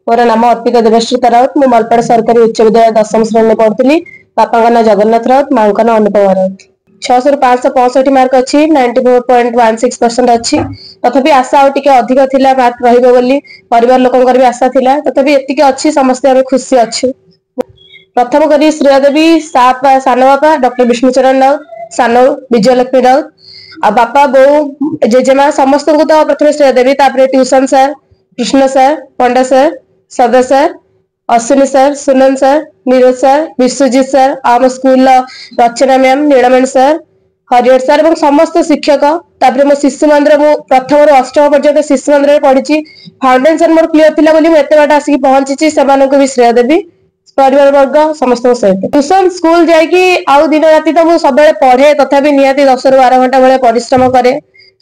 मोर नाम अर्पिता देवश्रीता राउत। मु मलपाड़ सरकारी उच्च विद्यालय 10वीं श्रेणी में पढ़ुली। बापा ना जगन्नाथ राउत, माँ का ना अनुपमा राउत। 600 565 मार्क अच्छी 94.16% अच्छी। तथापि आशा आउ टिके अधिक थिला मार्क रहिबो बोली परिवार लोकंकर भी आशा थिला। तथापि एतिके अच्छी समस्त आमे खुशी अच्छी। प्रथम करी श्रेयदेवी सान बापा डॉक्टर विष्णुचरण राउत, सान विजयलक्ष्मी राउत आ बापा बो जेजेमा समस्त को तो प्रथम श्रेयदेवी। तापर tuition sir Krishna sir, Panda sir, Sada sir, Ashwini sir, सुनन sir, Neeraj sir, Biswajit sir, आम school Rachana ma'am, Nilamani sir, Harihar sir और समस्त शिक्षक। तापर मो शिशु मंदिर मु प्रथम रु अष्टम पर्यंत शिशु मंदिर पढ़ी। फाउंडेशन मोर क्लियर थिला बोली मु एते बाट आसिक पहुंची। सेमानकु भी श्रेय देवी परिवार वर्ग समस्त सहित। ट्यूशन स्कूल जाइकी आउ दिन राति तो मु सब पढ़े। तथापि निहाती 10 ରୁ 12 घंटा भाई परिश्रम करे।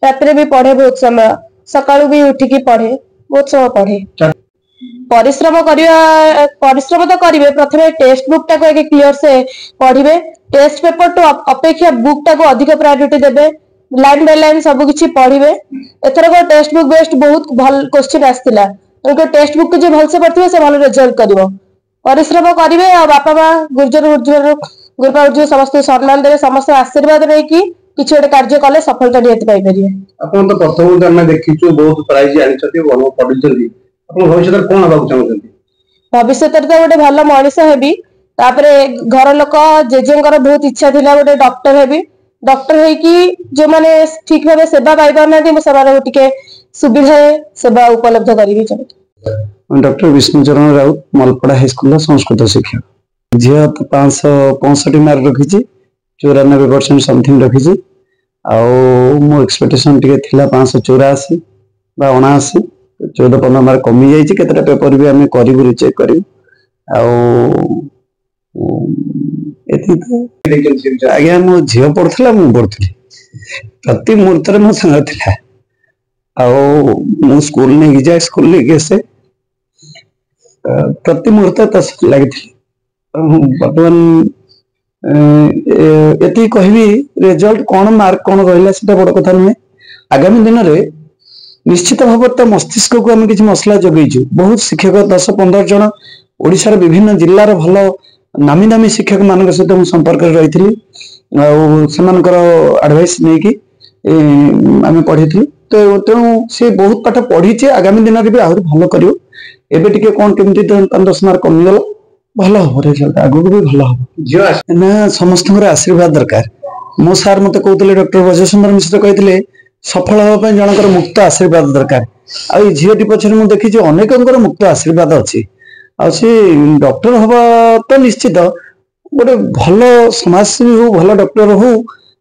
रात्रि भी पढ़े बहुत समय, सकाळु भी उठिकी पढ़े, बहुत समय पढ़े। परिश्रम तो करिवे। प्रथमे टेस्ट बुक टाको आगे क्लियर से पढ़िबे। टेस्ट पेपर तो अपेक्षा बुक टाको अधिक प्रायोरिटी देबे। लाइन बाय लाइन सब किछि पढ़िबे। एथर को टेस्ट बुक बेस्ड बहुत भल क्वेश्चन आस्तिला। तो टेस्ट बुक जे भल से पढ़थिबे से भल रिजल्ट करिवो। परिश्रम करिवे आ बापा मां गुरुजन समस्त सम्मान देवे। समस्त आशीर्वाद नै कि किछि एक कार्य कले सफलता नियत पाइ परिए। अपन तो प्रथम जन्म देखिछु बहुत प्राइज आनि छथि, भलो पढिछथि। अपन भविष्य कोन हबाक चाहछथि? भविष्य तो गोटे भल मनीष हेबी। तापरे घर लोक जेजेंकर बहुत इच्छा थिला गोटे डॉक्टर हेबी। डॉक्टर है कि जो माने ठीक भाबे सेवा पाइ पाना दे सेवा टिके सुविधा सेवा उपलब्ध करिवि चाहते। Doctor Bishnucharan Rout, Malapada high school Sanskrit शिक्षक। झिया 565 मार्क रखिछि, 94% समथिंग रखिछि। आउ मो एक्सपेक्टेशन टिके थिला 584 बा 79। 14-15 मार्क कमी जाइछि। केतटा पेपर भी हमें करिवु, रिचेक करिवु। आउ एथि तो आज्ञा मो झियो पढ़थला, मु पढ़थली। प्रति मुहूर्त रे मो संग थिला। आउ मु स्कूल ने जाय, स्कूल ले गेसे प्रति मुहूर्त तस लागिथि। वर्तमान एति कहबी रिजल्ट कोन मार्क कोन रहला सेटा बड़ कथा नहे। आगामी दिन रे निश्चित भाव तो मस्तिष्क को आम किसी मसला जगैचु। बहुत शिक्षक 10-15 जन ओडिशार विभिन्न जिल्लार भल नामी दामी शिक्षक मान सहित मु संपर्क रही। एडवाइस नहीं कि आम पढ़ी तो तेणु सी बहुत पाठ पढ़ी। आगामी दिन में भी आहरी भल कर। एबे टिके कोन केमती 5-10 मार्क कमीगला भल हम रिजल्ट आगु भी भल हम ना। समस्त आशीर्वाद दरकार। मो सार मत कहते डॉक्टर बजय सुंदर मिश्र कहते सफल होगा जनकर मुक्त आशीर्वाद दरकार। आ झीटी पछरे मु देखी अनेकंकर मुक्त आशीर्वाद अच्छी। आ डॉक्टर हवा तो निश्चित गोटे भल समाजसेवी हो, भल डॉक्टर हो।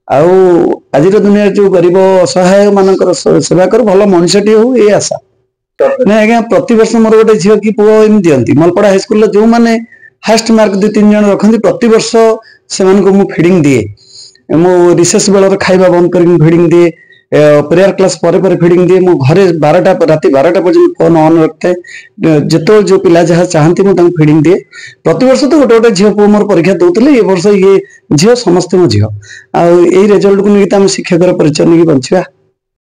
आज दुनिया जो गरीब असहाय मानकर सेवा कर भल मनुष्यटी हो, ये आशा ना। आज्ञा प्रति वर्ष मोर गोटे झील कि पुओ एम दियंती। मलपड़ा हाई स्कूल जो मैंने हास्ट मार्क 2-3 जन रखती प्रति वर्ष से मु फीडिंग दिए। मो रिसेस बेल खाइबा बंद कर फीडिंग दिए। प्रेयर क्लास पर फीडिंग दिए। मो घरे 12टा राति 12टा पर्यंत फोन ऑन रखते। जो जो पिला जहाँ चाहती मुझे फीडिंग दिए। प्रति वर्ष तो गोटे गोटे झील पु मोर परीक्षा दौले। ये वर्ष ये झील समस्त मो झील। आ रिजल्ट को लेकिन शिक्षक परिचय नहीं बचा।